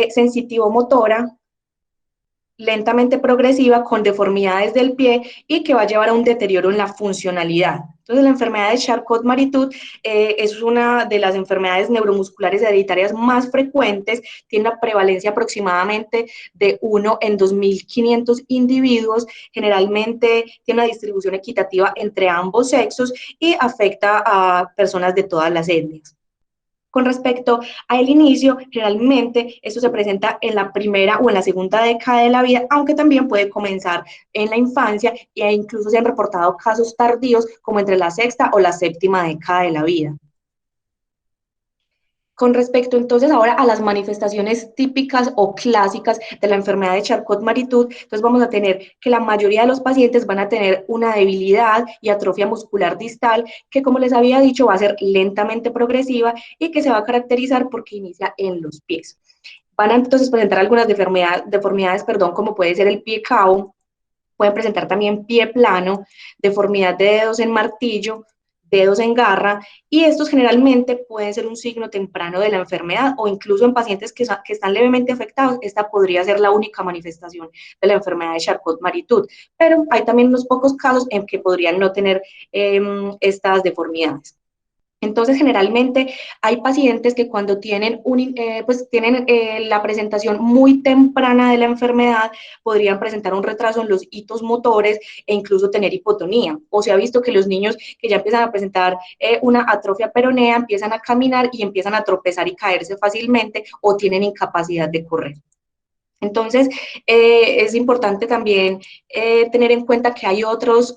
sensitivo-motora, lentamente progresiva con deformidades del pie y que va a llevar a un deterioro en la funcionalidad. Entonces, la enfermedad de Charcot-Marie-Tooth es una de las enfermedades neuromusculares hereditarias más frecuentes, tiene una prevalencia aproximadamente de 1 en 2.500 individuos, generalmente tiene una distribución equitativa entre ambos sexos y afecta a personas de todas las etnias. Con respecto al inicio, generalmente esto se presenta en la primera o en la segunda década de la vida, aunque también puede comenzar en la infancia e incluso se han reportado casos tardíos como entre la sexta o la séptima década de la vida. Con respecto entonces ahora a las manifestaciones típicas o clásicas de la enfermedad de Charcot-Marie-Tooth, entonces vamos a tener que la mayoría de los pacientes van a tener una debilidad y atrofia muscular distal que, como les había dicho, va a ser lentamente progresiva y que se va a caracterizar porque inicia en los pies. Van a entonces presentar algunas deformidades, como puede ser el pie cao, pueden presentar también pie plano, deformidad de dedos en martillo, dedos en garra, y estos generalmente pueden ser un signo temprano de la enfermedad o incluso en pacientes que están levemente afectados, esta podría ser la única manifestación de la enfermedad de Charcot-Marie-Tooth, pero hay también unos pocos casos en que podrían no tener estas deformidades. Entonces, generalmente hay pacientes que cuando tienen, tienen la presentación muy temprana de la enfermedad, podrían presentar un retraso en los hitos motores e incluso tener hipotonía. O se ha visto que los niños que ya empiezan a presentar una atrofia peronea empiezan a caminar y empiezan a tropezar y caerse fácilmente o tienen incapacidad de correr. Entonces, es importante también tener en cuenta que hay otras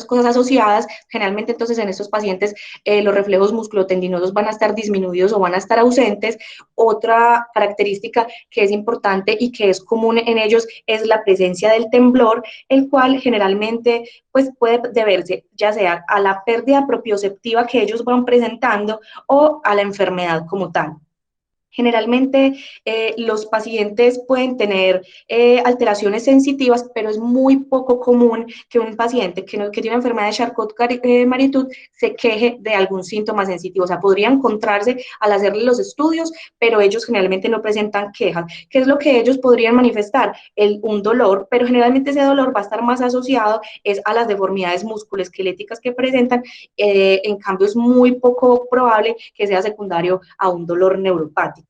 cosas asociadas. Generalmente, entonces, en estos pacientes, los reflejos musculotendinosos van a estar disminuidos o van a estar ausentes. Otra característica que es importante y que es común en ellos es la presencia del temblor, el cual generalmente pues, puede deberse ya sea a la pérdida propioceptiva que ellos van presentando o a la enfermedad como tal. Generalmente los pacientes pueden tener alteraciones sensitivas, pero es muy poco común que un paciente que tiene una enfermedad de Charcot-Marie-Tooth se queje de algún síntoma sensitivo. O sea, podría encontrarse al hacerle los estudios, pero ellos generalmente no presentan quejas. ¿Qué es lo que ellos podrían manifestar? Un dolor, pero generalmente ese dolor va a estar más asociado a las deformidades musculoesqueléticas que presentan. En cambio, es muy poco probable que sea secundario a un dolor neuropático.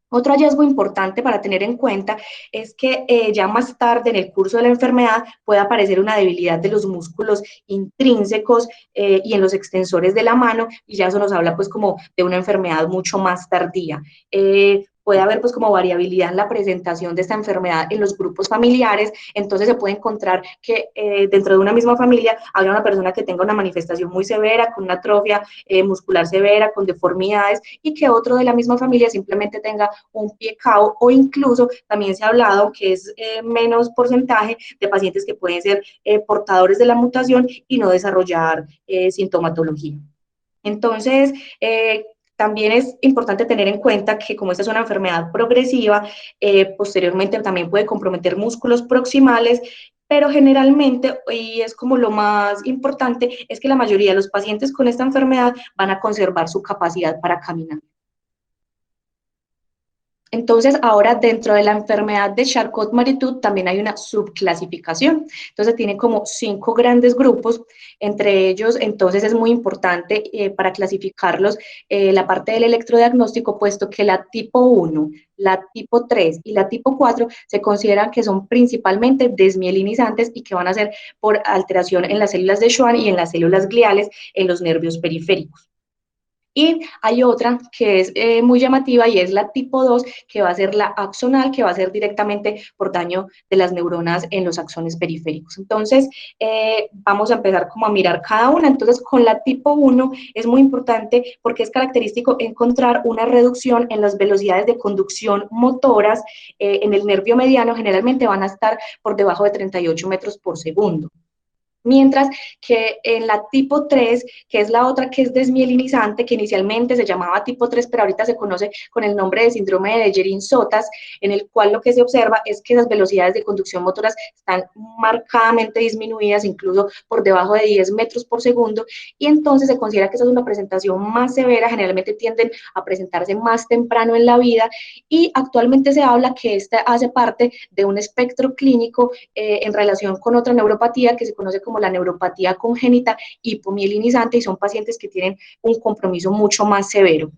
Otro hallazgo importante para tener en cuenta es que ya más tarde en el curso de la enfermedad puede aparecer una debilidad de los músculos intrínsecos y en los extensores de la mano, y ya eso nos habla pues como de una enfermedad mucho más tardía. Puede haber pues como variabilidad en la presentación de esta enfermedad en los grupos familiares, entonces se puede encontrar que dentro de una misma familia haya una persona que tenga una manifestación muy severa, con una atrofia muscular severa, con deformidades, y que otro de la misma familia simplemente tenga un pie cao, o incluso también se ha hablado que es menos porcentaje de pacientes que pueden ser portadores de la mutación y no desarrollar sintomatología. Entonces, también es importante tener en cuenta que como esta es una enfermedad progresiva, posteriormente también puede comprometer músculos proximales, pero generalmente, y es como lo más importante, es que la mayoría de los pacientes con esta enfermedad van a conservar su capacidad para caminar. Entonces, ahora dentro de la enfermedad de Charcot-Marie-Tooth también hay una subclasificación. Entonces, tiene como 5 grandes grupos. Entre ellos, entonces, es muy importante para clasificarlos la parte del electrodiagnóstico, puesto que la tipo 1, la tipo 3 y la tipo 4 se consideran que son principalmente desmielinizantes y que van a ser por alteración en las células de Schwann y en las células gliales en los nervios periféricos. Y hay otra que es muy llamativa y es la tipo 2, que va a ser la axonal, que va a ser directamente por daño de las neuronas en los axones periféricos. Entonces, vamos a empezar como a mirar cada una. Entonces, con la tipo 1 es muy importante porque es característico encontrar una reducción en las velocidades de conducción motoras en el nervio mediano, generalmente van a estar por debajo de 38 metros por segundo. Mientras que en la tipo 3, que es la otra que es desmielinizante, que inicialmente se llamaba tipo 3, pero ahorita se conoce con el nombre de síndrome de Dejerin-Sotas, en el cual lo que se observa es que las velocidades de conducción motoras están marcadamente disminuidas, incluso por debajo de 10 metros por segundo, y entonces se considera que esa es una presentación más severa, generalmente tienden a presentarse más temprano en la vida, y actualmente se habla que esta hace parte de un espectro clínico en relación con otra neuropatía que se conoce como la neuropatía congénita hipomielinizante, y son pacientes que tienen un compromiso mucho más severo.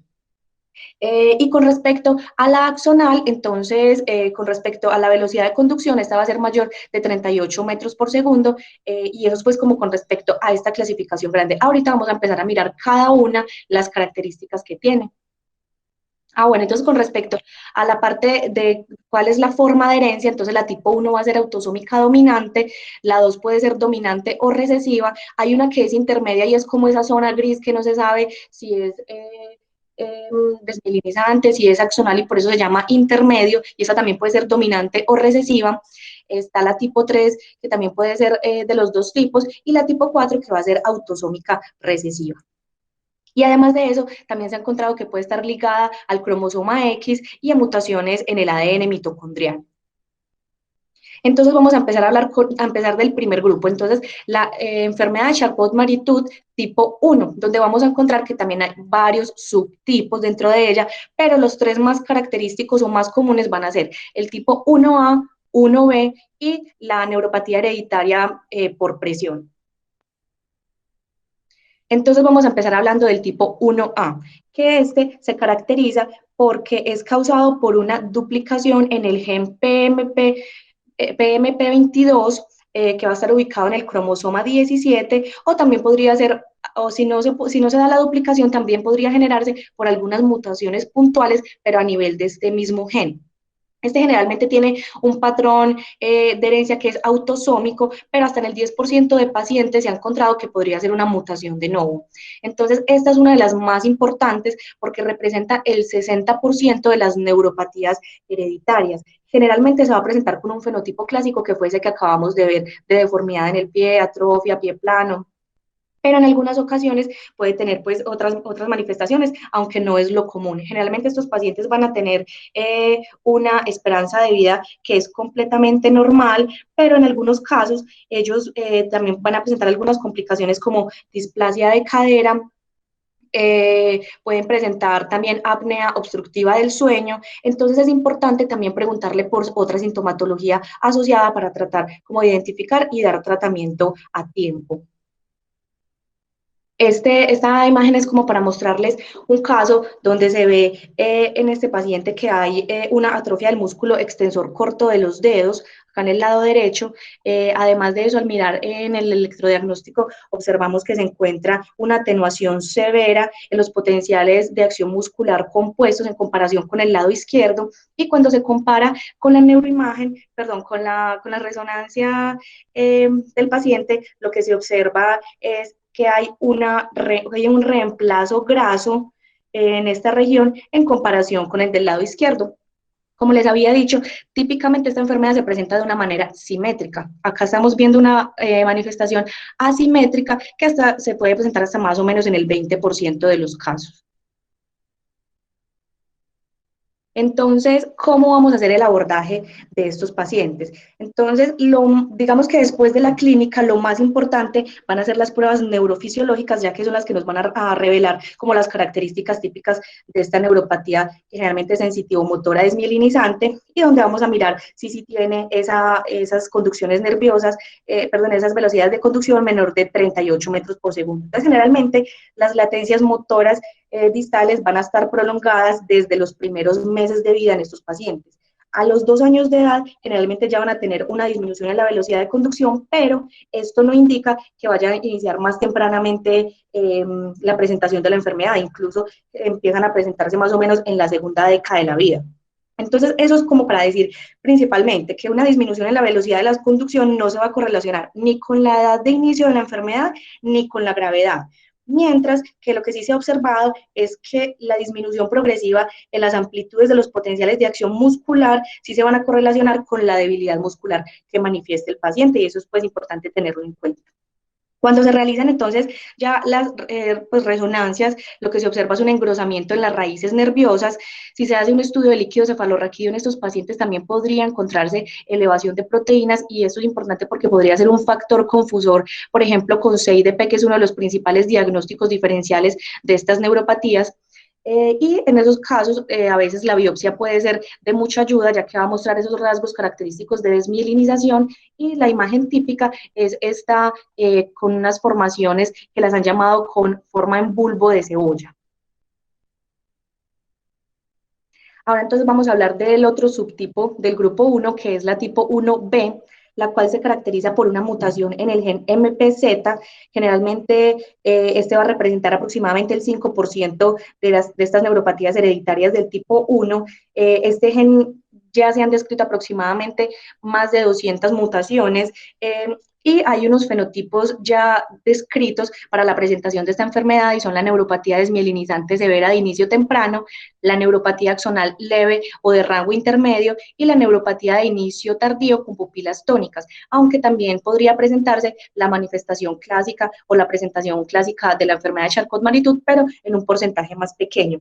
Y con respecto a la axonal, entonces, con respecto a la velocidad de conducción, esta va a ser mayor de 38 metros por segundo, y eso es pues como con respecto a esta clasificación grande. Ahorita vamos a empezar a mirar cada una las características que tiene. Bueno, entonces con respecto a la parte de cuál es la forma de herencia, entonces la tipo 1 va a ser autosómica dominante, la 2 puede ser dominante o recesiva, hay una que es intermedia y es como esa zona gris que no se sabe si es desmielinizante, si es axonal, y por eso se llama intermedio, y esa también puede ser dominante o recesiva. Está la tipo 3, que también puede ser de los dos tipos, y la tipo 4, que va a ser autosómica recesiva. Y además de eso, también se ha encontrado que puede estar ligada al cromosoma X y a mutaciones en el ADN mitocondrial. Entonces vamos a empezar a hablar a empezar del primer grupo. Entonces, la enfermedad de Charcot-Marie-Tooth tipo 1, donde vamos a encontrar que también hay varios subtipos dentro de ella, pero los tres más característicos o más comunes van a ser el tipo 1A, 1B y la neuropatía hereditaria por presión. Entonces vamos a empezar hablando del tipo 1A, que este se caracteriza porque es causado por una duplicación en el gen PMP22, que va a estar ubicado en el cromosoma 17, o también podría ser, o si no se da la duplicación, también podría generarse por algunas mutaciones puntuales, pero a nivel de este mismo gen. Este generalmente tiene un patrón de herencia que es autosómico, pero hasta en el 10% de pacientes se ha encontrado que podría ser una mutación de novo. Entonces, esta es una de las más importantes porque representa el 60% de las neuropatías hereditarias. Generalmente se va a presentar con un fenotipo clásico que fue ese que acabamos de ver, de deformidad en el pie, atrofia, pie plano, pero en algunas ocasiones puede tener pues otras manifestaciones, aunque no es lo común. Generalmente estos pacientes van a tener una esperanza de vida que es completamente normal, pero en algunos casos ellos también van a presentar algunas complicaciones como displasia de cadera, pueden presentar también apnea obstructiva del sueño, entonces es importante también preguntarle por otra sintomatología asociada para tratar como de identificar y dar tratamiento a tiempo. Esta imagen es como para mostrarles un caso donde se ve en este paciente que hay una atrofia del músculo extensor corto de los dedos, acá en el lado derecho. Además de eso, al mirar en el electrodiagnóstico, observamos que se encuentra una atenuación severa en los potenciales de acción muscular compuestos en comparación con el lado izquierdo, y cuando se compara con la neuroimagen, perdón, con la resonancia del paciente, lo que se observa es que hay un reemplazo graso en esta región en comparación con el del lado izquierdo. Como les había dicho, típicamente esta enfermedad se presenta de una manera simétrica. Acá estamos viendo una manifestación asimétrica que hasta se puede presentar hasta más o menos en el 20% de los casos. Entonces, ¿cómo vamos a hacer el abordaje de estos pacientes? Entonces, digamos que después de la clínica, lo más importante van a ser las pruebas neurofisiológicas, ya que son las que nos van a revelar como las características típicas de esta neuropatía, generalmente sensitivo-motora desmielinizante, y donde vamos a mirar si tiene esas conducciones nerviosas, esas velocidades de conducción menor de 38 metros por segundo. Entonces, generalmente, las latencias motoras distales van a estar prolongadas desde los primeros meses de vida en estos pacientes. A los 2 años de edad, generalmente ya van a tener una disminución en la velocidad de conducción, pero esto no indica que vayan a iniciar más tempranamente la presentación de la enfermedad, incluso empiezan a presentarse más o menos en la segunda década de la vida. Entonces, eso es como para decir principalmente que una disminución en la velocidad de la conducción no se va a correlacionar ni con la edad de inicio de la enfermedad ni con la gravedad. Mientras que lo que sí se ha observado es que la disminución progresiva en las amplitudes de los potenciales de acción muscular sí se van a correlacionar con la debilidad muscular que manifiesta el paciente, y eso es pues importante tenerlo en cuenta. Cuando se realizan entonces ya las pues, resonancias, lo que se observa es un engrosamiento en las raíces nerviosas. Si se hace un estudio de líquido cefalorraquídeo en estos pacientes, también podría encontrarse elevación de proteínas, y esto es importante porque podría ser un factor confusor, por ejemplo, con CIDP, que es uno de los principales diagnósticos diferenciales de estas neuropatías. Y en esos casos, a veces la biopsia puede ser de mucha ayuda, ya que va a mostrar esos rasgos característicos de desmielinización, y la imagen típica es esta con unas formaciones que las han llamado con forma en bulbo de cebolla. Ahora entonces vamos a hablar del otro subtipo del grupo 1, que es la tipo 1B, la cual se caracteriza por una mutación en el gen MPZ. Generalmente este va a representar aproximadamente el 5% de estas neuropatías hereditarias del tipo 1. Este gen ya se han descrito aproximadamente más de 200 mutaciones, y hay unos fenotipos ya descritos para la presentación de esta enfermedad, y son la neuropatía desmielinizante severa de inicio temprano, la neuropatía axonal leve o de rango intermedio, y la neuropatía de inicio tardío con pupilas tónicas, aunque también podría presentarse la manifestación clásica o la presentación clásica de la enfermedad de Charcot-Marie-Tooth, pero en un porcentaje más pequeño.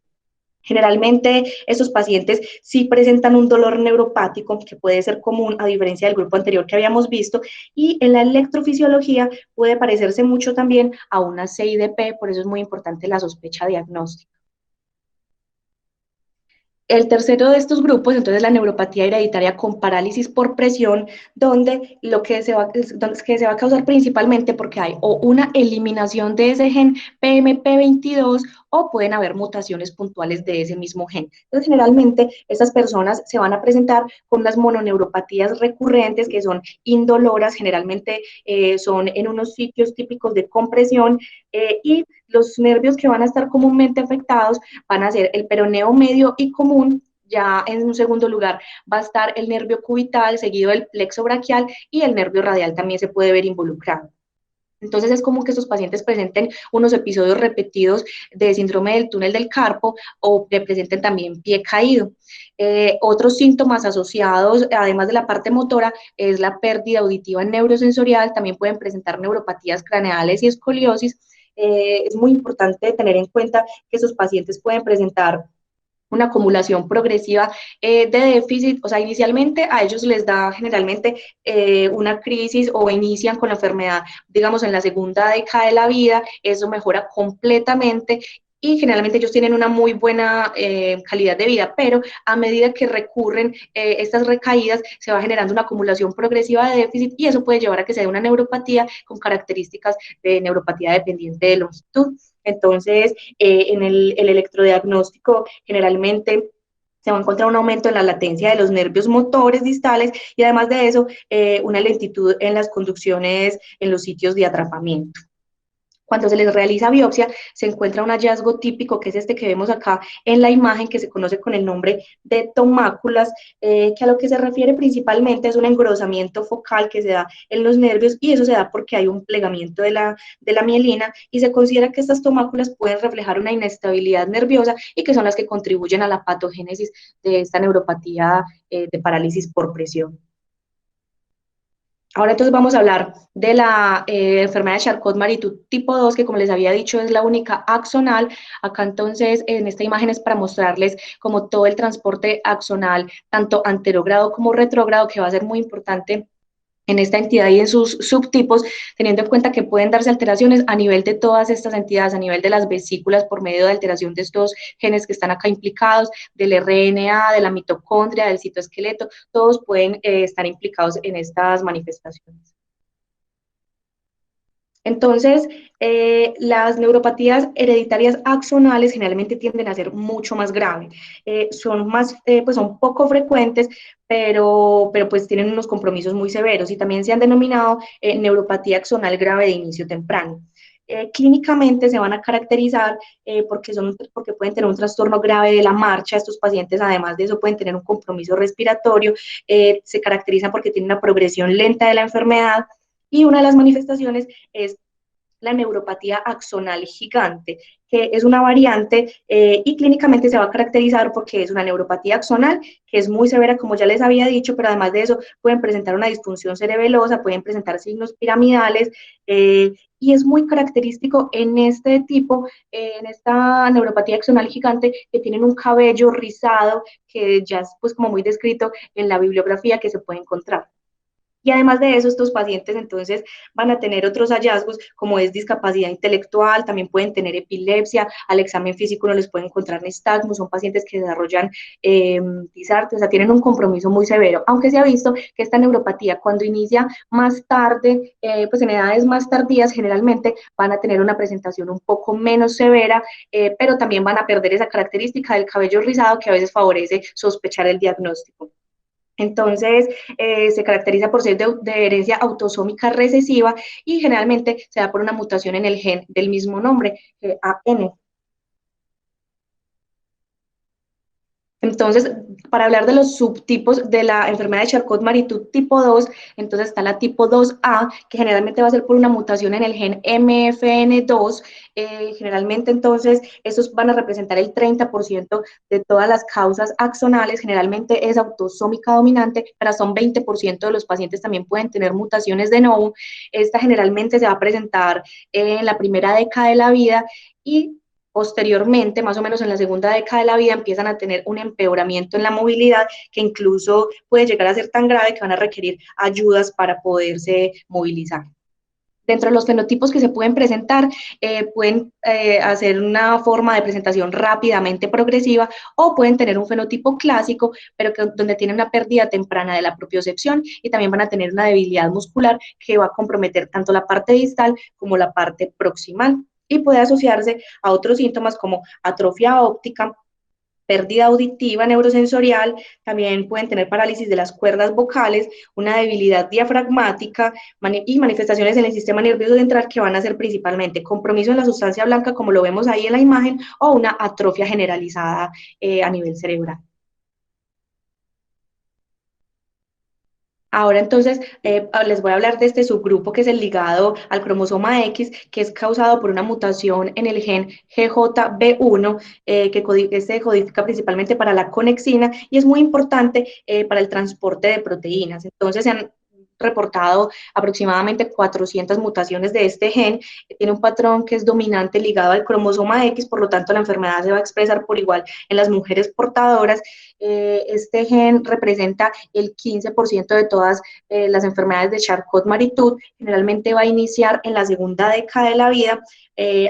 Generalmente estos pacientes sí presentan un dolor neuropático que puede ser común a diferencia del grupo anterior que habíamos visto, y en la electrofisiología puede parecerse mucho también a una CIDP, por eso es muy importante la sospecha diagnóstica. El tercero de estos grupos, entonces, la neuropatía hereditaria con parálisis por presión, donde lo que que se va a causar principalmente porque hay o una eliminación de ese gen PMP22, o pueden haber mutaciones puntuales de ese mismo gen. Entonces, generalmente, estas personas se van a presentar con unas mononeuropatías recurrentes que son indoloras, generalmente son en unos sitios típicos de compresión, y los nervios que van a estar comúnmente afectados van a ser el peroneo medio y común. Ya en un segundo lugar va a estar el nervio cubital, seguido del plexo braquial, y el nervio radial también se puede ver involucrado. Entonces es común que estos pacientes presenten unos episodios repetidos de síndrome del túnel del carpo, o que presenten también pie caído. Otros síntomas asociados, además de la parte motora, es la pérdida auditiva neurosensorial. También pueden presentar neuropatías craneales y escoliosis. Es muy importante tener en cuenta que esos pacientes pueden presentar una acumulación progresiva de déficit. O sea, inicialmente a ellos les da generalmente una crisis, o inician con la enfermedad, digamos, en la segunda década de la vida. Eso mejora completamente, y generalmente ellos tienen una muy buena calidad de vida, pero a medida que recurren estas recaídas, se va generando una acumulación progresiva de déficit, y eso puede llevar a que se dé una neuropatía con características de neuropatía dependiente de longitud. Entonces, en el electrodiagnóstico generalmente se va a encontrar un aumento en la latencia de los nervios motores distales, y además de eso, una lentitud en las conducciones en los sitios de atrapamiento. Cuando se les realiza biopsia, se encuentra un hallazgo típico, que es este que vemos acá en la imagen, que se conoce con el nombre de tomáculas, que a lo que se refiere principalmente es un engrosamiento focal que se da en los nervios, y eso se da porque hay un plegamiento de la mielina, y se considera que estas tomáculas pueden reflejar una inestabilidad nerviosa, y que son las que contribuyen a la patogénesis de esta neuropatía de parálisis por presión. Ahora entonces vamos a hablar de la enfermedad de Charcot-Marie-Tooth tipo 2, que como les había dicho es la única axonal. Acá entonces en esta imagen es para mostrarles como todo el transporte axonal, tanto anterogrado como retrógrado, que va a ser muy importante en esta entidad y en sus subtipos, teniendo en cuenta que pueden darse alteraciones a nivel de todas estas entidades, a nivel de las vesículas por medio de alteración de estos genes que están acá implicados, del RNA, de la mitocondria, del citoesqueleto. Todos pueden estar implicados en estas manifestaciones. Entonces, las neuropatías hereditarias axonales generalmente tienden a ser mucho más graves. Pues son poco frecuentes, pero pues tienen unos compromisos muy severos, y también se han denominado neuropatía axonal grave de inicio temprano. Clínicamente se van a caracterizar porque pueden tener un trastorno grave de la marcha. Estos pacientes, además de eso, pueden tener un compromiso respiratorio. Se caracterizan porque tienen una progresión lenta de la enfermedad, y una de las manifestaciones es la neuropatía axonal gigante, que es una variante, y clínicamente se va a caracterizar porque es una neuropatía axonal que es muy severa, como ya les había dicho, pero además de eso pueden presentar una disfunción cerebelosa, pueden presentar signos piramidales, y es muy característico en este tipo, en esta neuropatía axonal gigante, que tienen un cabello rizado, que ya es pues como muy descrito en la bibliografía que se puede encontrar. Y además de eso, estos pacientes entonces van a tener otros hallazgos, como es discapacidad intelectual, también pueden tener epilepsia, al examen físico no les pueden encontrar nistagmus, son pacientes que desarrollan disarte, o sea, tienen un compromiso muy severo, aunque se ha visto que esta neuropatía cuando inicia más tarde, pues en edades más tardías generalmente van a tener una presentación un poco menos severa, pero también van a perder esa característica del cabello rizado que a veces favorece sospechar el diagnóstico. Entonces, se caracteriza por ser de herencia autosómica recesiva y generalmente se da por una mutación en el gen del mismo nombre, AN. Entonces, para hablar de los subtipos de la enfermedad de Charcot-Marie-Tooth tipo 2, entonces está la tipo 2A, que generalmente va a ser por una mutación en el gen MFN2. Generalmente, entonces, estos van a representar el 30% de todas las causas axonales. Generalmente es autosómica dominante, pero son 20% de los pacientes también pueden tener mutaciones de nuevo. Esta generalmente se va a presentar en la primera década de la vida y posteriormente, más o menos en la segunda década de la vida, empiezan a tener un empeoramiento en la movilidad que incluso puede llegar a ser tan grave que van a requerir ayudas para poderse movilizar. Dentro de los fenotipos que se pueden presentar, pueden hacer una forma de presentación rápidamente progresiva o pueden tener un fenotipo clásico, pero que, donde tienen una pérdida temprana de la propiocepción y también van a tener una debilidad muscular que va a comprometer tanto la parte distal como la parte proximal y puede asociarse a otros síntomas como atrofia óptica, pérdida auditiva neurosensorial, también pueden tener parálisis de las cuerdas vocales, una debilidad diafragmática y manifestaciones en el sistema nervioso central que van a ser principalmente compromiso en la sustancia blanca, como lo vemos ahí en la imagen, o una atrofia generalizada a nivel cerebral. Ahora entonces les voy a hablar de este subgrupo que es el ligado al cromosoma X, que es causado por una mutación en el gen GJB1, que se codifica principalmente para la conexina y es muy importante para el transporte de proteínas. Entonces se han reportado aproximadamente 400 mutaciones de este gen, tiene un patrón que es dominante ligado al cromosoma X, por lo tanto la enfermedad se va a expresar por igual en las mujeres portadoras. Este gen representa el 15% de todas las enfermedades de Charcot-Marie-Tooth, generalmente va a iniciar en la segunda década de la vida,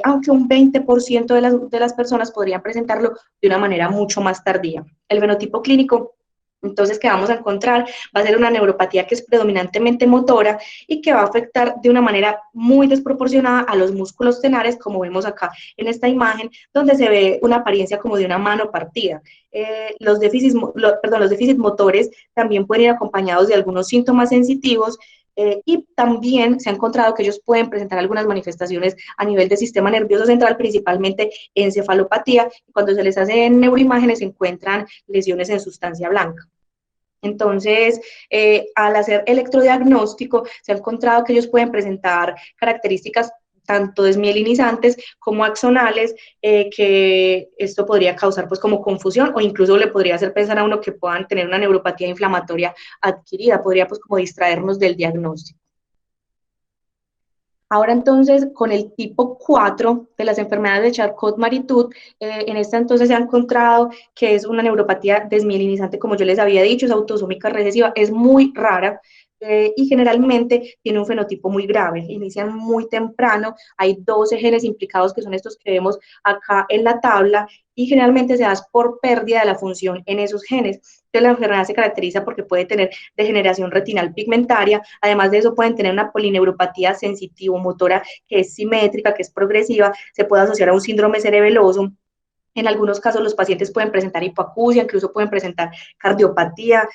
aunque un 20% de las personas podrían presentarlo de una manera mucho más tardía. El fenotipo clínico entonces, que vamos a encontrar va a ser una neuropatía que es predominantemente motora y que va a afectar de una manera muy desproporcionada a los músculos tenares, como vemos acá en esta imagen, donde se ve una apariencia como de una mano partida. Los déficits motores también pueden ir acompañados de algunos síntomas sensitivos y también se ha encontrado que ellos pueden presentar algunas manifestaciones a nivel del sistema nervioso central, principalmente encefalopatía. Cuando se les hacen neuroimágenes se encuentran lesiones en sustancia blanca. Entonces, al hacer electrodiagnóstico, se ha encontrado que ellos pueden presentar características tanto desmielinizantes como axonales, que esto podría causar pues como confusión o incluso le podría hacer pensar a uno que puedan tener una neuropatía inflamatoria adquirida, podría pues como distraernos del diagnóstico. Ahora entonces, con el tipo 4 de las enfermedades de Charcot-Marie-Tooth, en esta entonces se ha encontrado que es una neuropatía desmielinizante, como yo les había dicho, es autosómica recesiva, es muy rara, y generalmente tiene un fenotipo muy grave, inician muy temprano, hay 12 genes implicados que son estos que vemos acá en la tabla y generalmente se da por pérdida de la función en esos genes. Entonces la enfermedad se caracteriza porque puede tener degeneración retinal pigmentaria, además de eso pueden tener una polineuropatía sensitivo-motora que es simétrica, que es progresiva, se puede asociar a un síndrome cerebeloso. En algunos casos los pacientes pueden presentar hipoacusia, incluso pueden presentar cardiopatía,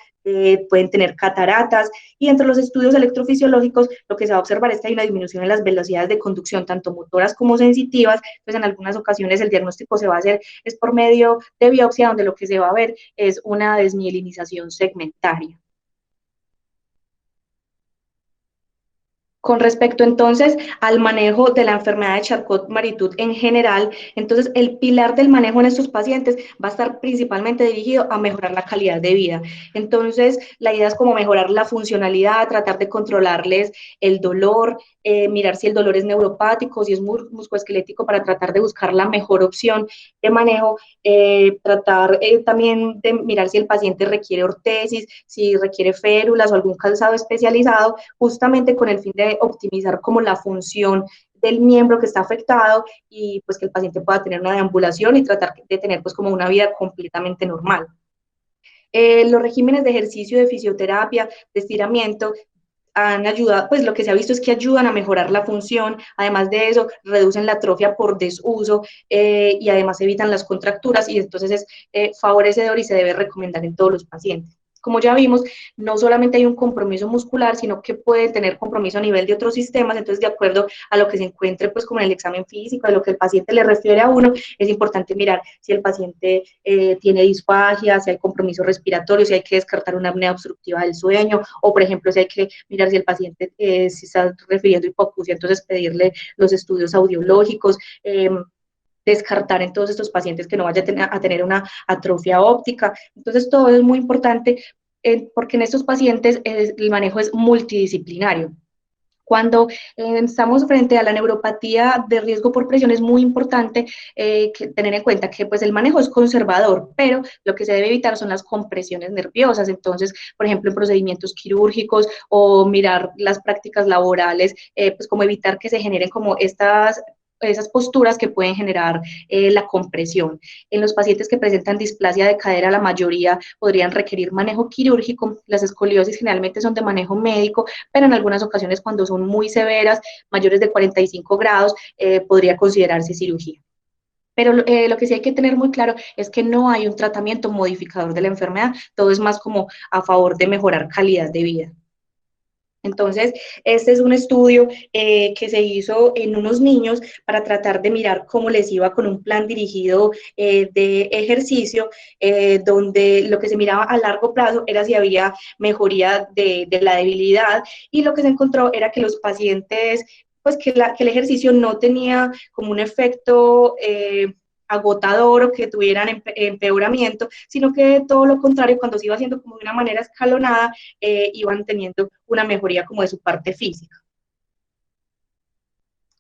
pueden tener cataratas y entre los estudios electrofisiológicos lo que se va a observar es que hay una disminución en las velocidades de conducción, tanto motoras como sensitivas, pues en algunas ocasiones el diagnóstico se va a hacer es por medio de biopsia, donde lo que se va a ver es una desmielinización segmentaria. Con respecto entonces al manejo de la enfermedad de Charcot-Marie-Tooth en general, entonces el pilar del manejo en estos pacientes va a estar principalmente dirigido a mejorar la calidad de vida. Entonces, la idea es como mejorar la funcionalidad, tratar de controlarles el dolor, mirar si el dolor es neuropático, si es musculoesquelético, para tratar de buscar la mejor opción de manejo, tratar también de mirar si el paciente requiere ortesis, si requiere férulas o algún calzado especializado, justamente con el fin de optimizar como la función del miembro que está afectado y pues que el paciente pueda tener una deambulación y tratar de tener pues como una vida completamente normal. Los regímenes de ejercicio, de fisioterapia, de estiramiento, han ayudado, pues lo que se ha visto es que ayudan a mejorar la función, además de eso, reducen la atrofia por desuso y además evitan las contracturas y entonces es favorecedor y se debe recomendar en todos los pacientes. Como ya vimos, no solamente hay un compromiso muscular, sino que puede tener compromiso a nivel de otros sistemas, entonces de acuerdo a lo que se encuentre pues como en el examen físico, a lo que el paciente le refiere a uno, es importante mirar si el paciente tiene disfagia, si hay compromiso respiratorio, si hay que descartar una apnea obstructiva del sueño, o por ejemplo si hay que mirar si el paciente si está refiriendo hipoacusia, entonces pedirle los estudios audiológicos, descartar en todos estos pacientes que no vaya a tener una atrofia óptica. Entonces, todo es muy importante porque en estos pacientes el manejo es multidisciplinario. Cuando estamos frente a la neuropatía de riesgo por presión, es muy importante tener en cuenta que pues, el manejo es conservador, pero lo que se debe evitar son las compresiones nerviosas. Entonces, por ejemplo, en procedimientos quirúrgicos o mirar las prácticas laborales, pues como evitar que se generen como esas posturas que pueden generar la compresión. En los pacientes que presentan displasia de cadera, la mayoría podrían requerir manejo quirúrgico. Las escoliosis generalmente son de manejo médico, pero en algunas ocasiones cuando son muy severas, mayores de 45 grados, podría considerarse cirugía. Pero lo que sí hay que tener muy claro es que no hay un tratamiento modificador de la enfermedad, todo es más como a favor de mejorar calidad de vida. Entonces, este es un estudio que se hizo en unos niños para tratar de mirar cómo les iba con un plan dirigido de ejercicio, donde lo que se miraba a largo plazo era si había mejoría de la debilidad y lo que se encontró era que los pacientes, pues que el ejercicio no tenía como un efecto agotador o que tuvieran empeoramiento, sino que todo lo contrario, cuando se iba haciendo como de una manera escalonada, iban teniendo una mejoría como de su parte física.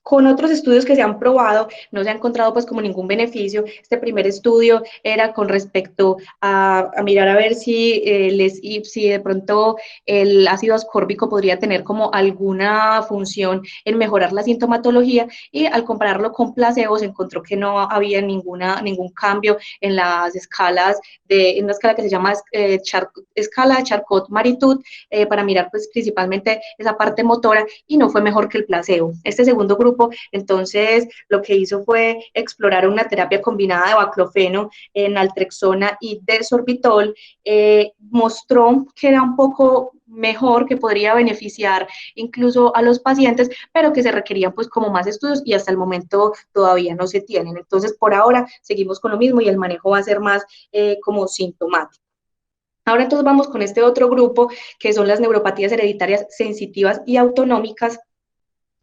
Con otros estudios que se han probado, no se ha encontrado pues como ningún beneficio. Este primer estudio era con respecto a mirar a ver si de pronto el ácido ascórbico podría tener como alguna función en mejorar la sintomatología y al compararlo con placebo se encontró que no había ningún cambio en las escalas, en una escala que se llama escala de Charcot-Marie-Tooth para mirar pues principalmente esa parte motora y no fue mejor que el placebo. Este segundo grupo entonces, lo que hizo fue explorar una terapia combinada de baclofeno, naltrexona y desorbitol. Mostró que era un poco mejor, que podría beneficiar incluso a los pacientes, pero que se requerían pues como más estudios y hasta el momento todavía no se tienen. Entonces, por ahora seguimos con lo mismo y el manejo va a ser más como sintomático. Ahora entonces vamos con este otro grupo que son las neuropatías hereditarias sensitivas y autonómicas,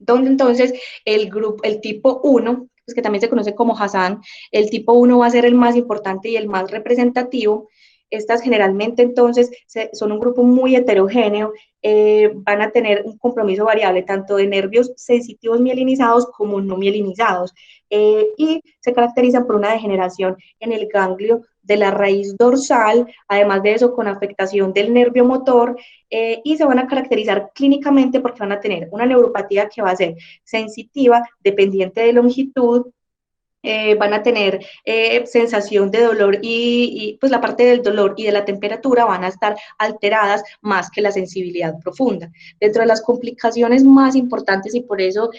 donde entonces el tipo 1, pues que también se conoce como Hassan, el tipo 1 va a ser el más importante y el más representativo. Estas generalmente entonces son un grupo muy heterogéneo, van a tener un compromiso variable tanto de nervios sensitivos mielinizados como no mielinizados, y se caracterizan por una degeneración en el ganglio de la raíz dorsal, además de eso con afectación del nervio motor, y se van a caracterizar clínicamente porque van a tener una neuropatía que va a ser sensitiva, dependiente de longitud, van a tener sensación de dolor pues la parte del dolor y de la temperatura van a estar alteradas más que la sensibilidad profunda. Dentro de las complicaciones más importantes y por eso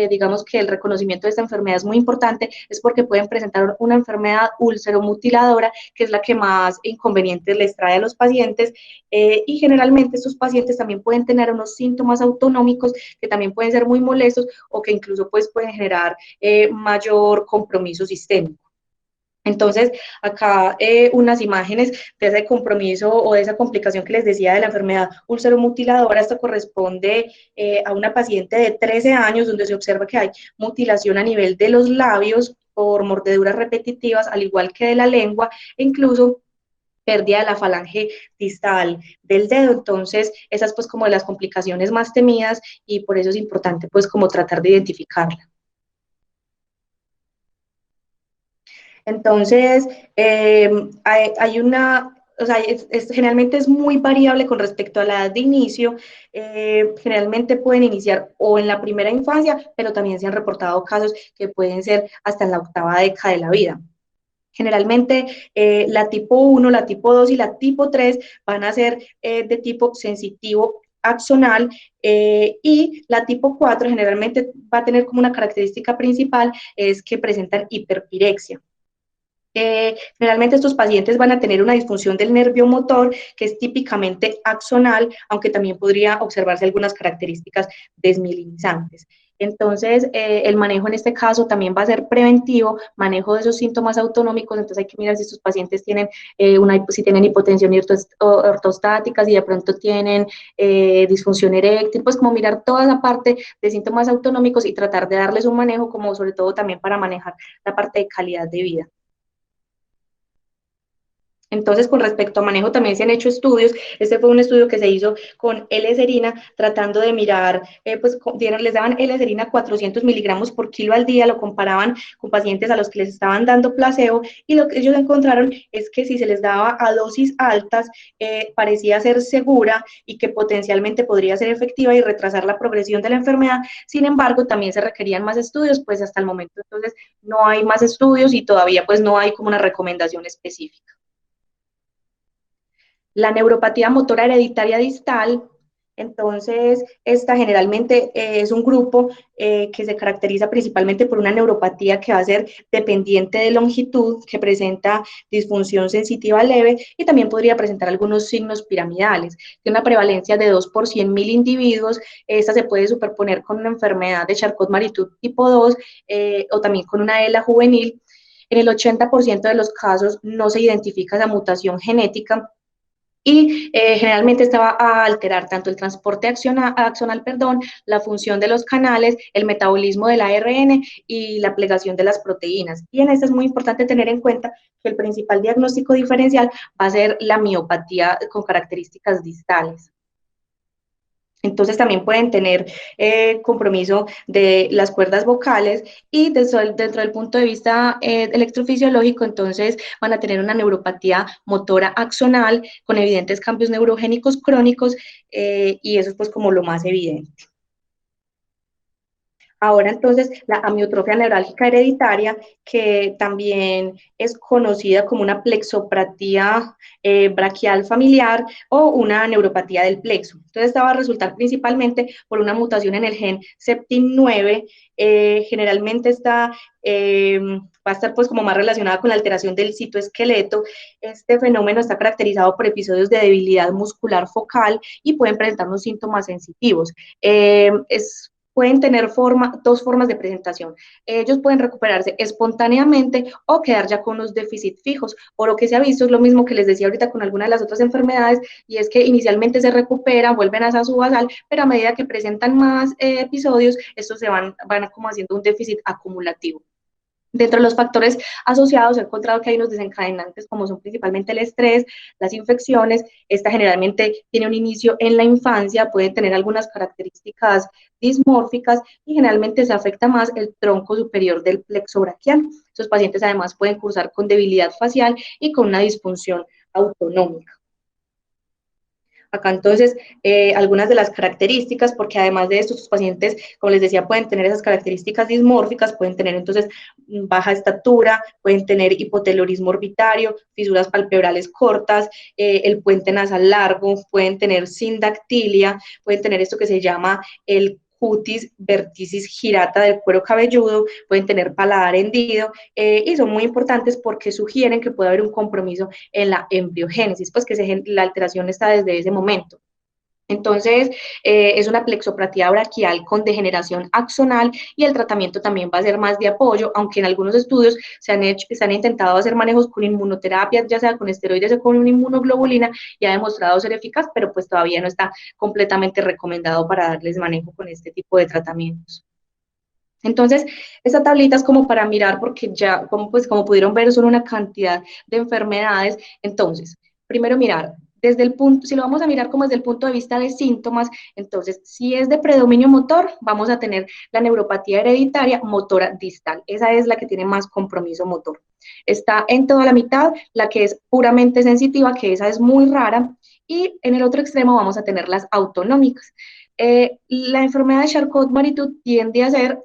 digamos que el reconocimiento de esta enfermedad es muy importante, es porque pueden presentar una enfermedad úlceromutiladora que es la que más inconvenientes les trae a los pacientes y generalmente estos pacientes también pueden tener unos síntomas autonómicos que también pueden ser muy molestos o que incluso pues pueden generar mayor compromiso sistémico. Entonces, acá unas imágenes de ese compromiso o de esa complicación que les decía de la enfermedad ulceromutiladora. Esto corresponde a una paciente de 13 años donde se observa que hay mutilación a nivel de los labios por mordeduras repetitivas, al igual que de la lengua, e incluso pérdida de la falange distal del dedo. Entonces, esas pues como de las complicaciones más temidas y por eso es importante pues como tratar de identificarla. Entonces, hay una, o sea, generalmente es muy variable con respecto a la edad de inicio. Generalmente pueden iniciar o en la primera infancia, pero también se han reportado casos que pueden ser hasta en la octava década de la vida. Generalmente la tipo 1, la tipo 2 y la tipo 3 van a ser de tipo sensitivo axonal, y la tipo 4 generalmente va a tener como una característica principal es que presentan hiperpirexia. Generalmente estos pacientes van a tener una disfunción del nervio motor que es típicamente axonal, aunque también podría observarse algunas características desmielinizantes. Entonces, el manejo en este caso también va a ser preventivo, manejo de esos síntomas autonómicos. Entonces hay que mirar si estos pacientes tienen si tienen hipotensión ortostática, si de pronto tienen disfunción eréctil, pues como mirar toda esa parte de síntomas autonómicos y tratar de darles un manejo, como sobre todo también para manejar la parte de calidad de vida. Entonces, con respecto a manejo, también se han hecho estudios. Este fue un estudio que se hizo con L-serina, tratando de mirar, pues les daban L-serina 400 miligramos por kilo al día, lo comparaban con pacientes a los que les estaban dando placebo, y lo que ellos encontraron es que si se les daba a dosis altas, parecía ser segura y que potencialmente podría ser efectiva y retrasar la progresión de la enfermedad. Sin embargo, también se requerían más estudios, pues hasta el momento entonces no hay más estudios y todavía pues no hay como una recomendación específica. La neuropatía motora hereditaria distal, entonces, esta generalmente es un grupo que se caracteriza principalmente por una neuropatía que va a ser dependiente de longitud, que presenta disfunción sensitiva leve y también podría presentar algunos signos piramidales. Tiene una prevalencia de 2 por 100.000 individuos. Esta se puede superponer con una enfermedad de Charcot-Marie-Tooth tipo 2, o también con una ELA juvenil. En el 80% de los casos no se identifica esa mutación genética y generalmente esta va a alterar tanto el transporte axonal, perdón, la función de los canales, el metabolismo del ARN y la plegación de las proteínas. Y en esto es muy importante tener en cuenta que el principal diagnóstico diferencial va a ser la miopatía con características distales. Entonces también pueden tener compromiso de las cuerdas vocales y dentro del punto de vista electrofisiológico, entonces van a tener una neuropatía motora axonal con evidentes cambios neurogénicos crónicos, y eso es pues como lo más evidente. Ahora entonces la amiotrofia neurálgica hereditaria, que también es conocida como una plexopatía braquial familiar o una neuropatía del plexo. Entonces esta va a resultar principalmente por una mutación en el gen septin9. Generalmente esta va a estar pues como más relacionada con la alteración del citoesqueleto. Este fenómeno está caracterizado por episodios de debilidad muscular focal y pueden presentar unos síntomas sensitivos. Pueden tener dos formas de presentación. Ellos pueden recuperarse espontáneamente o quedar ya con los déficits fijos. O lo que se ha visto es lo mismo que les decía ahorita con algunas de las otras enfermedades, y es que inicialmente se recuperan, vuelven a su basal, pero a medida que presentan más episodios, estos van como haciendo un déficit acumulativo. Dentro de los factores asociados, he encontrado que hay unos desencadenantes como son principalmente el estrés, las infecciones. Esta generalmente tiene un inicio en la infancia, puede tener algunas características dismórficas y generalmente se afecta más el tronco superior del plexo braquial. Estos pacientes además pueden cursar con debilidad facial y con una disfunción autonómica. Acá entonces algunas de las características, porque además de esto, sus pacientes, como les decía, pueden tener esas características dismórficas, pueden tener entonces baja estatura, pueden tener hipotelorismo orbitario, fisuras palpebrales cortas, el puente nasal largo, pueden tener sindactilia, pueden tener esto que se llama el cutis verticis girata del cuero cabelludo, pueden tener paladar hendido, y son muy importantes porque sugieren que puede haber un compromiso en la embriogénesis, pues que la alteración está desde ese momento. Entonces, es una plexopatía braquial con degeneración axonal y el tratamiento también va a ser más de apoyo, aunque en algunos estudios se han intentado hacer manejos con inmunoterapia, ya sea con esteroides o con una inmunoglobulina, y ha demostrado ser eficaz, pero pues todavía no está completamente recomendado para darles manejo con este tipo de tratamientos. Entonces, esta tablita es como para mirar, porque ya, como pudieron ver, son una cantidad de enfermedades. Entonces, primero mirar, desde el punto, si lo vamos a mirar como desde el punto de vista de síntomas, entonces, si es de predominio motor, vamos a tener la neuropatía hereditaria motora distal. Esa es la que tiene más compromiso motor. Está en toda la mitad, la que es puramente sensitiva, que esa es muy rara, y en el otro extremo vamos a tener las autonómicas. La enfermedad de Charcot-Marie-Tooth tiende a ser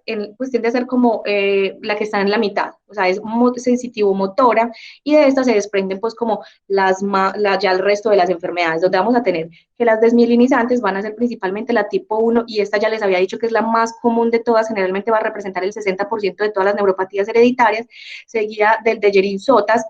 como la que está en la mitad, o sea, es sensitivo motora, y de esta se desprenden pues como ya el resto de las enfermedades, donde vamos a tener que las desmielinizantes van a ser principalmente la tipo 1, y esta ya les había dicho que es la más común de todas, generalmente va a representar el 60% de todas las neuropatías hereditarias, seguida del Dejerin-Sotas,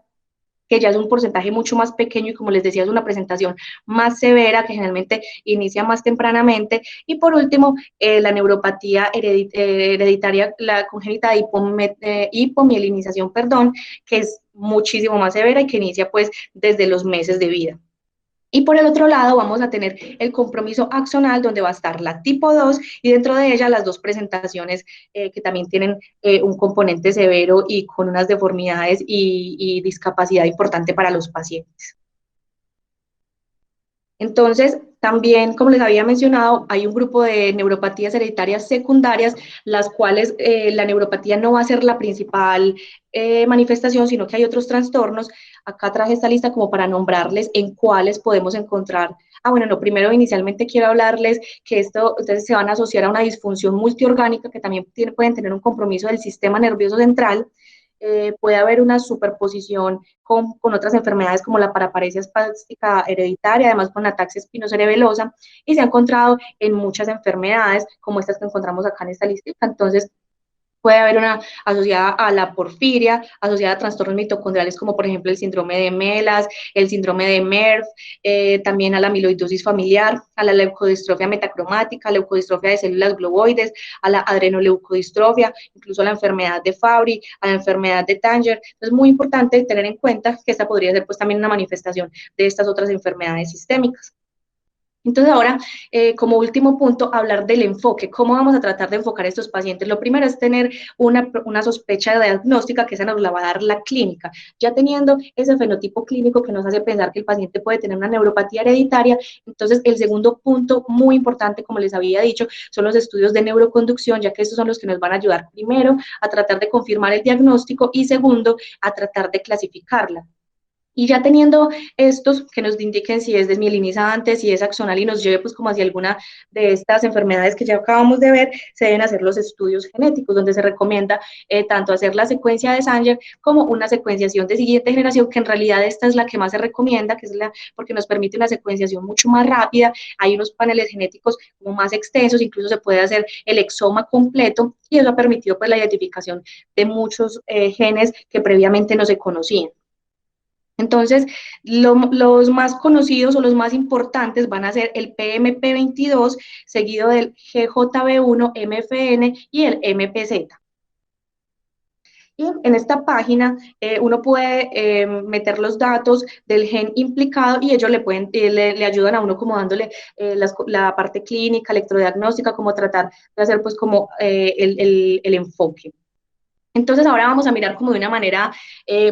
que ya es un porcentaje mucho más pequeño y, como les decía, es una presentación más severa que generalmente inicia más tempranamente. Y por último, la neuropatía hereditaria, la congénita de hipomielinización, perdón, que es muchísimo más severa y que inicia pues desde los meses de vida. Y por el otro lado vamos a tener el compromiso axonal, donde va a estar la tipo 2 y dentro de ella las dos presentaciones que también tienen un componente severo y con unas deformidades y discapacidad importante para los pacientes. Entonces, también, como les había mencionado, hay un grupo de neuropatías hereditarias secundarias, las cuales la neuropatía no va a ser la principal manifestación, sino que hay otros trastornos. Acá traje esta lista como para nombrarles en cuáles podemos encontrar. Bueno, no, primero inicialmente quiero hablarles que esto, entonces se van a asociar a una disfunción multiorgánica que también pueden tener un compromiso del sistema nervioso central. Puede haber una superposición con otras enfermedades como la paraparesia espástica hereditaria, además con ataxia espinocerebelosa, y se ha encontrado en muchas enfermedades como estas que encontramos acá en esta lista. Entonces, puede haber una asociada a la porfiria, asociada a trastornos mitocondriales como por ejemplo el síndrome de Melas, el síndrome de MERF, también a la amiloidosis familiar, a la leucodistrofia metacromática, leucodistrofia de células globoides, a la adrenoleucodistrofia, incluso a la enfermedad de Fabry, a la enfermedad de Tanger. Es muy importante tener en cuenta que esta podría ser pues también una manifestación de estas otras enfermedades sistémicas. Entonces ahora, como último punto, hablar del enfoque. ¿Cómo vamos a tratar de enfocar a estos pacientes? Lo primero es tener una sospecha diagnóstica, que esa nos la va a dar la clínica. Ya teniendo ese fenotipo clínico que nos hace pensar que el paciente puede tener una neuropatía hereditaria, entonces el segundo punto muy importante, como les había dicho, son los estudios de neuroconducción, ya que estos son los que nos van a ayudar primero a tratar de confirmar el diagnóstico y segundo, a tratar de clasificarla. Y ya teniendo estos que nos indiquen si es desmielinizante, si es axonal y nos lleve pues como hacia alguna de estas enfermedades que ya acabamos de ver, se deben hacer los estudios genéticos, donde se recomienda tanto hacer la secuencia de Sanger como una secuenciación de siguiente generación, que en realidad esta es la que más se recomienda, que es porque nos permite una secuenciación mucho más rápida. Hay unos paneles genéticos como más extensos, incluso se puede hacer el exoma completo, y eso ha permitido pues la identificación de muchos genes que previamente no se conocían. Entonces, los más conocidos o los más importantes van a ser el PMP22, seguido del GJB1, MFN y el MPZ. Y en esta página uno puede meter los datos del gen implicado, y ellos le ayudan a uno como dándole la parte clínica, electrodiagnóstica, como tratar de hacer pues como el enfoque. Entonces ahora vamos a mirar como de una manera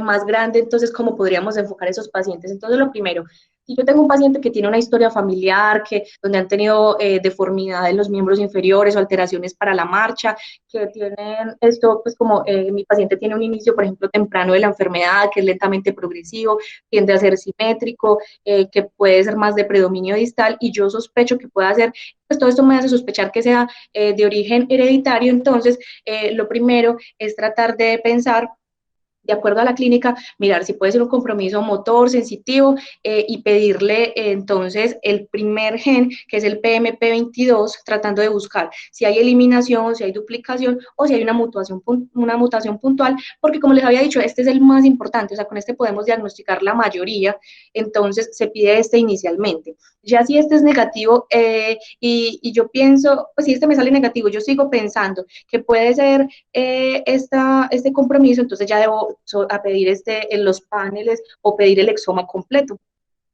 más grande, entonces cómo podríamos enfocar a esos pacientes. Entonces lo primero, si yo tengo un paciente que tiene una historia familiar, donde han tenido deformidad en los miembros inferiores o alteraciones para la marcha, que tienen esto, pues como mi paciente tiene un inicio, por ejemplo, temprano de la enfermedad, que es lentamente progresivo, tiende a ser simétrico, que puede ser más de predominio distal, y yo sospecho que pueda ser, pues todo esto me hace sospechar que sea de origen hereditario. Entonces lo primero es tratar de pensar de acuerdo a la clínica, mirar si puede ser un compromiso motor, sensitivo, y pedirle entonces el primer gen, que es el PMP22, tratando de buscar si hay eliminación, si hay duplicación o si hay una mutación puntual, porque como les había dicho, este es el más importante, o sea, con este podemos diagnosticar la mayoría, entonces se pide este inicialmente. Ya si este es negativo y yo pienso, pues si este me sale negativo, yo sigo pensando que puede ser este compromiso, entonces ya debo a pedir en los paneles o pedir el exoma completo.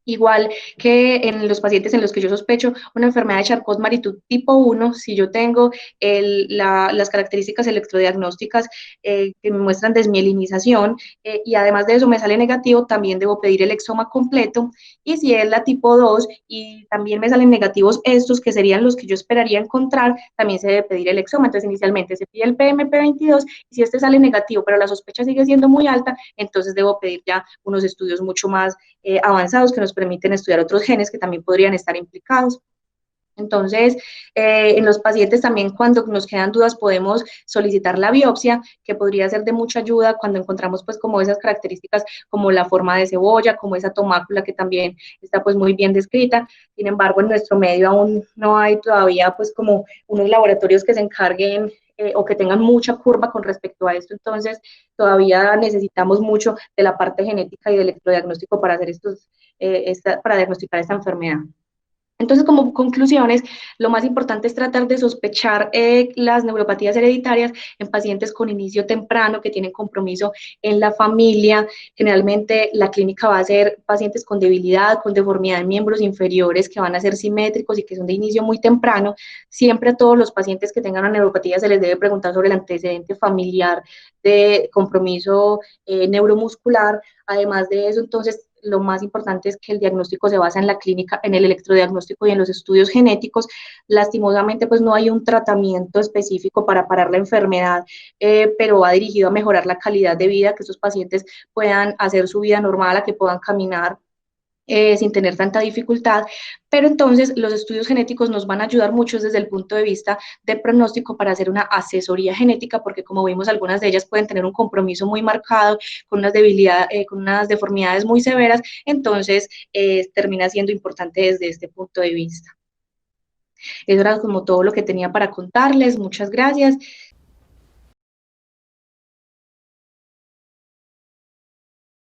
Igual que en los pacientes en los que yo sospecho una enfermedad de Charcot-Marie-Tooth tipo 1, si yo tengo las características electrodiagnósticas que me muestran desmielinización y además de eso me sale negativo, también debo pedir el exoma completo. Y si es la tipo 2 y también me salen negativos estos, que serían los que yo esperaría encontrar, también se debe pedir el exoma. Entonces, inicialmente se pide el PMP22 y si este sale negativo, pero la sospecha sigue siendo muy alta, entonces debo pedir ya unos estudios mucho más avanzados que nos permiten estudiar otros genes que también podrían estar implicados. Entonces, en los pacientes también cuando nos quedan dudas podemos solicitar la biopsia, que podría ser de mucha ayuda cuando encontramos pues como esas características como la forma de cebolla, como esa tomácula que también está pues muy bien descrita. Sin embargo, en nuestro medio aún no hay todavía pues como unos laboratorios que se encarguen o que tengan mucha curva con respecto a esto. Entonces, todavía necesitamos mucho de la parte genética y del electrodiagnóstico para hacer para diagnosticar esta enfermedad. Entonces, como conclusiones, lo más importante es tratar de sospechar las neuropatías hereditarias en pacientes con inicio temprano que tienen compromiso en la familia. Generalmente la clínica va a ser pacientes con debilidad, con deformidad en miembros inferiores que van a ser simétricos y que son de inicio muy temprano. Siempre a todos los pacientes que tengan una neuropatía se les debe preguntar sobre el antecedente familiar de compromiso neuromuscular. Además de eso, entonces, lo más importante es que el diagnóstico se basa en la clínica, en el electrodiagnóstico y en los estudios genéticos. Lastimosamente, pues no hay un tratamiento específico para parar la enfermedad, pero va dirigido a mejorar la calidad de vida, que esos pacientes puedan hacer su vida normal, a que puedan caminar sin tener tanta dificultad, pero entonces los estudios genéticos nos van a ayudar mucho desde el punto de vista de pronóstico para hacer una asesoría genética, porque como vimos, algunas de ellas pueden tener un compromiso muy marcado, con unas debilidades, con unas deformidades muy severas, entonces termina siendo importante desde este punto de vista. Eso era como todo lo que tenía para contarles, muchas gracias.